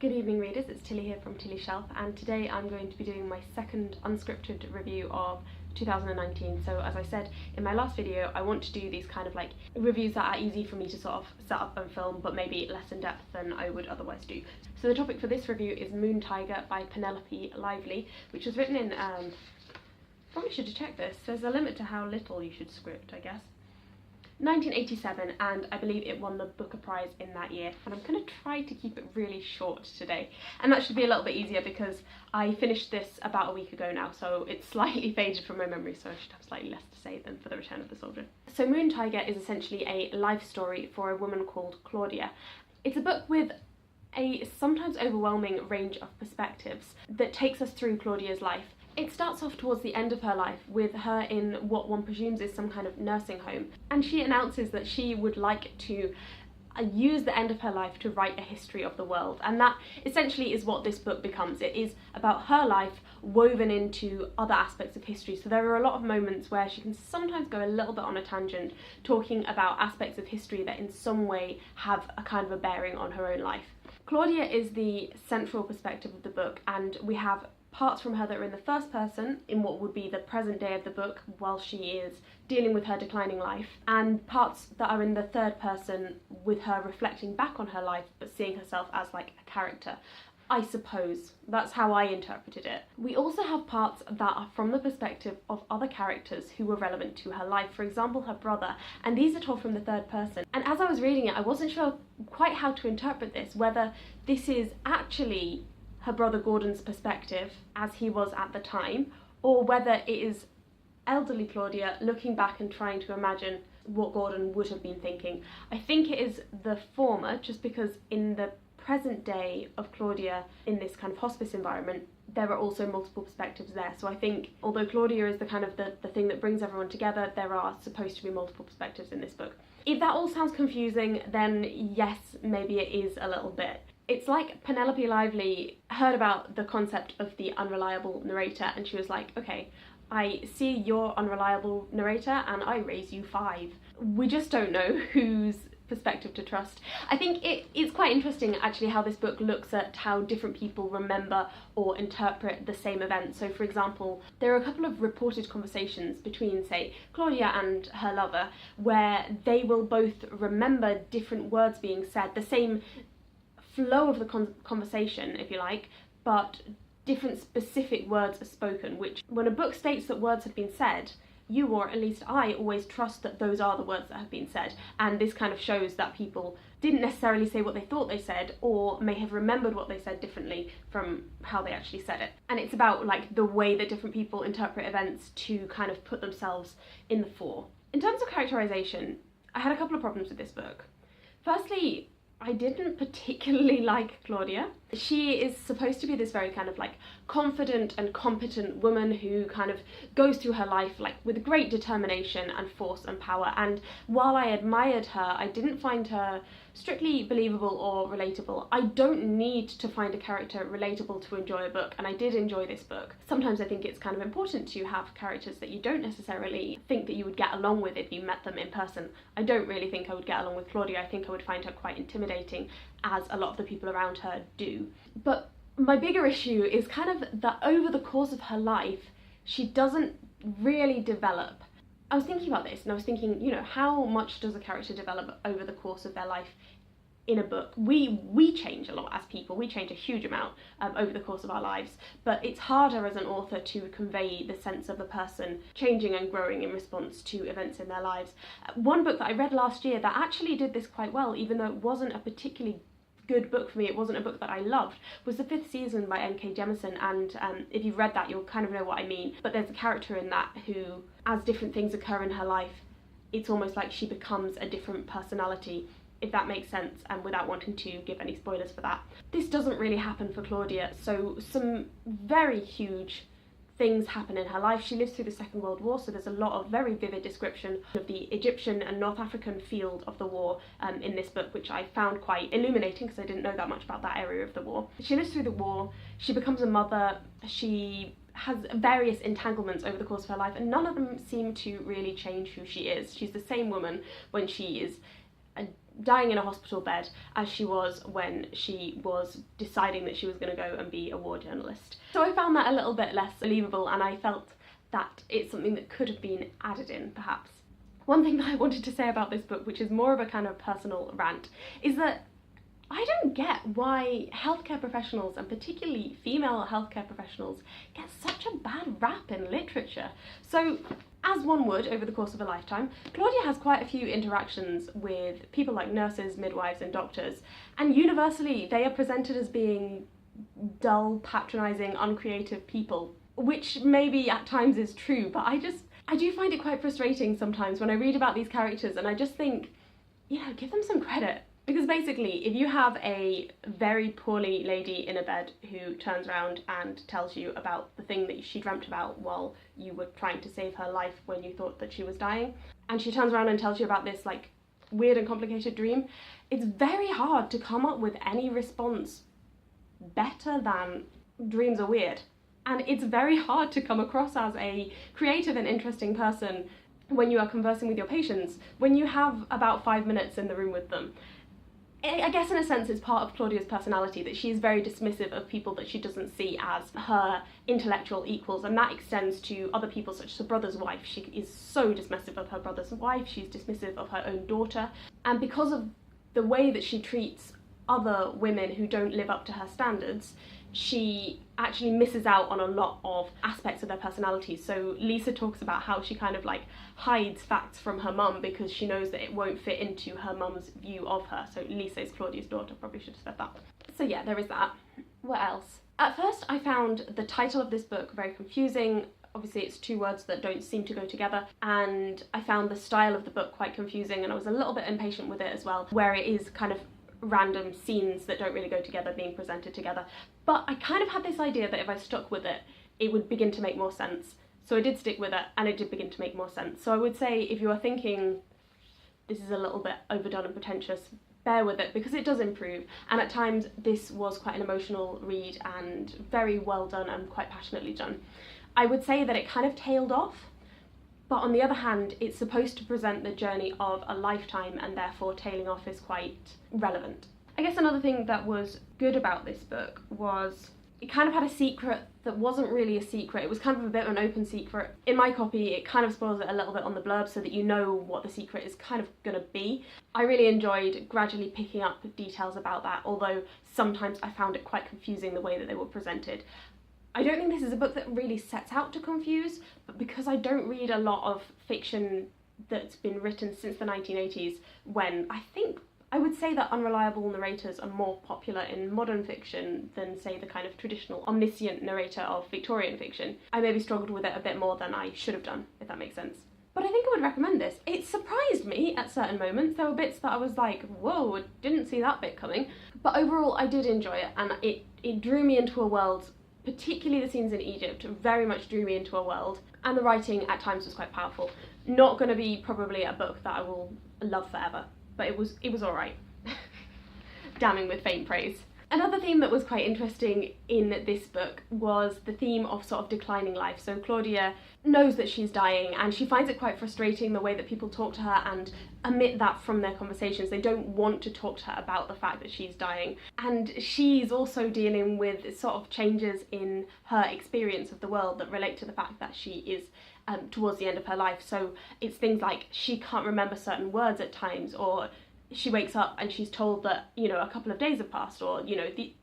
Good evening readers, it's Tilly here from Tilly's Shelf, and today I'm going to be doing my second unscripted review of 2019. So as I said in my last video, I want to do these kind of like reviews that are easy for me to sort of set up and film, but maybe less in depth than I would otherwise do. So the topic for this review is Moon Tiger by Penelope Lively, which was written in, probably should have checked this, there's a limit to how little you should script, I guess. 1987, and I believe it won the Booker Prize in that year. And I'm going to try to keep it really short today, and that should be a little bit easier because I finished this about a week ago now, so it's slightly faded from my memory, so I should have slightly less to say than for The Return of the Soldier. So Moon Tiger is essentially a life story for a woman called Claudia. It's a book with a sometimes overwhelming range of perspectives that takes us through Claudia's life. It starts off towards the end of her life with her in what one presumes is some kind of nursing home, and she announces that she would like to use the end of her life to write a history of the world, and that essentially is what this book becomes. It is about her life woven into other aspects of history, so there are a lot of moments where she can sometimes go a little bit on a tangent talking about aspects of history that in some way have a kind of a bearing on her own life. Claudia is the central perspective of the book, and we have parts from her that are in the first person, in what would be the present day of the book while she is dealing with her declining life, and parts that are in the third person with her reflecting back on her life but seeing herself as like a character. I suppose that's how I interpreted it. We also have parts that are from the perspective of other characters who were relevant to her life, for example her brother, and these are told from the third person. And as I was reading it, I wasn't sure quite how to interpret this, whether this is actually her brother Gordon's perspective as he was at the time, or whether it is elderly Claudia looking back and trying to imagine what Gordon would have been thinking. I think it is the former, just because in the present day of Claudia in this kind of hospice environment, there are also multiple perspectives there. So I think although Claudia is the kind of the thing that brings everyone together, there are supposed to be multiple perspectives in this book. If that all sounds confusing, then yes, maybe it is a little bit. It's like Penelope Lively heard about the concept of the unreliable narrator, and she was like, okay, I see you're unreliable narrator and I raise you 5. We just don't know whose perspective to trust. I think it's quite interesting actually how this book looks at how different people remember or interpret the same event. So for example, there are a couple of reported conversations between, say, Claudia and her lover, where they will both remember different words being said, the same flow of the conversation, if you like, but different specific words are spoken, which when a book states that words have been said, you, or at least I, always trust that those are the words that have been said, and this kind of shows that people didn't necessarily say what they thought they said, or may have remembered what they said differently from how they actually said it. And it's about like the way that different people interpret events to kind of put themselves in the fore. In terms of characterization, I had a couple of problems with this book. Firstly, I didn't particularly like Claudia. She is supposed to be this very kind of like confident and competent woman who kind of goes through her life like with great determination and force and power, and while I admired her, I didn't find her strictly believable or relatable. I don't need to find a character relatable to enjoy a book, and I did enjoy this book. Sometimes I think it's kind of important to have characters that you don't necessarily think that you would get along with if you met them in person. I don't really think I would get along with Claudia. I think I would find her quite intimidating, as a lot of the people around her do. But my bigger issue is kind of that over the course of her life, she doesn't really develop. I was thinking about this and I was thinking, you know, how much does a character develop over the course of their life in a book? We change a lot as people, we change a huge amount over the course of our lives, but it's harder as an author to convey the sense of a person changing and growing in response to events in their lives. One book that I read last year that actually did this quite well, even though it wasn't a particularly good book for me, it wasn't a book that I loved, was The Fifth Season by N.K. Jemisin, and if you've read that you'll kind of know what I mean. But there's a character in that who, as different things occur in her life, it's almost like she becomes a different personality, if that makes sense, and without wanting to give any spoilers for that. This doesn't really happen for Claudia, so some very huge things happen in her life. She lives through the Second World War, so there's a lot of very vivid description of the Egyptian and North African field of the war in this book, which I found quite illuminating because I didn't know that much about that area of the war. She lives through the war, she becomes a mother, she has various entanglements over the course of her life, and none of them seem to really change who she is. She's the same woman when she is a dying in a hospital bed as she was when she was deciding that she was going to go and be a war journalist. So I found that a little bit less believable, and I felt that it's something that could have been added in, perhaps. One thing that I wanted to say about this book, which is more of a kind of personal rant, is that I don't get why healthcare professionals, and particularly female healthcare professionals, get such a bad rap in literature. So, as one would over the course of a lifetime, Claudia has quite a few interactions with people like nurses, midwives and doctors, and universally they are presented as being dull, patronising, uncreative people, which maybe at times is true, but I do find it quite frustrating sometimes when I read about these characters, and I just think, give them some credit. Because basically, if you have a very poorly lady in a bed who turns around and tells you about the thing that she dreamt about while you were trying to save her life when you thought that she was dying, and she turns around and tells you about this like weird and complicated dream, it's very hard to come up with any response better than dreams are weird. And it's very hard to come across as a creative and interesting person when you are conversing with your patients, when you have about 5 minutes in the room with them. I guess in a sense it's part of Claudia's personality that she is very dismissive of people that she doesn't see as her intellectual equals, and that extends to other people such as her brother's wife. She is so dismissive of her brother's wife, she's dismissive of her own daughter, and because of the way that she treats other women who don't live up to her standards, she actually misses out on a lot of aspects of their personalities. So Lisa talks about how she kind of like hides facts from her mum because she knows that it won't fit into her mum's view of her. So Lisa is Claudia's daughter, probably should have said that. So yeah, there is that. What else? At first I found the title of this book very confusing. Obviously it's two words that don't seem to go together, and I found the style of the book quite confusing, and I was a little bit impatient with it as well, where it is kind of random scenes that don't really go together being presented together. But I kind of had this idea that if I stuck with it, it would begin to make more sense. So I did stick with it, and it did begin to make more sense. So I would say if you are thinking this is a little bit overdone and pretentious, bear with it, because it does improve, and at times this was quite an emotional read and very well done and quite passionately done. I would say that it kind of tailed off, but on the other hand, it's supposed to present the journey of a lifetime, and therefore tailing off is quite relevant. I guess another thing that was good about this book was it kind of had a secret that wasn't really a secret. It was kind of a bit of an open secret. In my copy, it kind of spoils it a little bit on the blurb so that you know what the secret is kind of going to be. I really enjoyed gradually picking up details about that, although sometimes I found it quite confusing the way that they were presented. I don't think this is a book that really sets out to confuse, but because I don't read a lot of fiction that's been written since the 1980s, when I would say that unreliable narrators are more popular in modern fiction than, say, the kind of traditional omniscient narrator of Victorian fiction, I maybe struggled with it a bit more than I should have done, if that makes sense. But I think I would recommend this. It surprised me at certain moments. There were bits that I was like, whoa, I didn't see that bit coming. But overall, I did enjoy it, and it drew me into a world. Particularly the scenes in Egypt very much drew me into a world, and the writing at times was quite powerful. Not going to be probably a book that I will love forever, but it was alright. Damning with faint praise. Another theme that was quite interesting in this book was the theme of sort of declining life. So Claudia knows that she's dying, and she finds it quite frustrating the way that people talk to her and omit that from their conversations. They don't want to talk to her about the fact that she's dying. And she's also dealing with sort of changes in her experience of the world that relate to the fact that she is towards the end of her life. So it's things like she can't remember certain words at times, or she wakes up and she's told that, a couple of days have passed, or,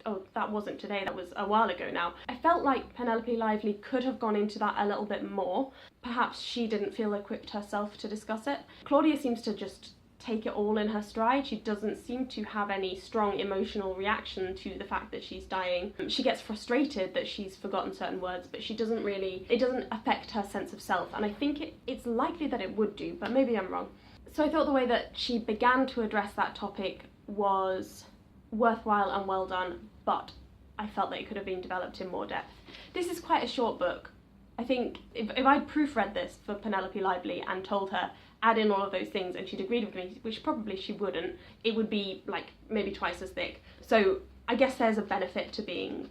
oh, that wasn't today, that was a while ago now. I felt like Penelope Lively could have gone into that a little bit more. Perhaps she didn't feel equipped herself to discuss it. Claudia seems to just take it all in her stride. She doesn't seem to have any strong emotional reaction to the fact that she's dying. She gets frustrated that she's forgotten certain words, but it doesn't affect her sense of self, and I think it's likely that it would do, but maybe I'm wrong. So I thought the way that she began to address that topic was worthwhile and well done, but I felt that it could have been developed in more depth. This is quite a short book. I think if I'd proofread this for Penelope Lively and told her, add in all of those things, and she'd agreed with me, which probably she wouldn't, it would be like maybe twice as thick. So I guess there's a benefit to being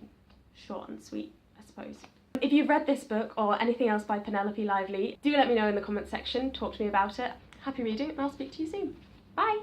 short and sweet, I suppose. If you've read this book or anything else by Penelope Lively, do let me know in the comments section, talk to me about it. Happy reading, and I'll speak to you soon. Bye!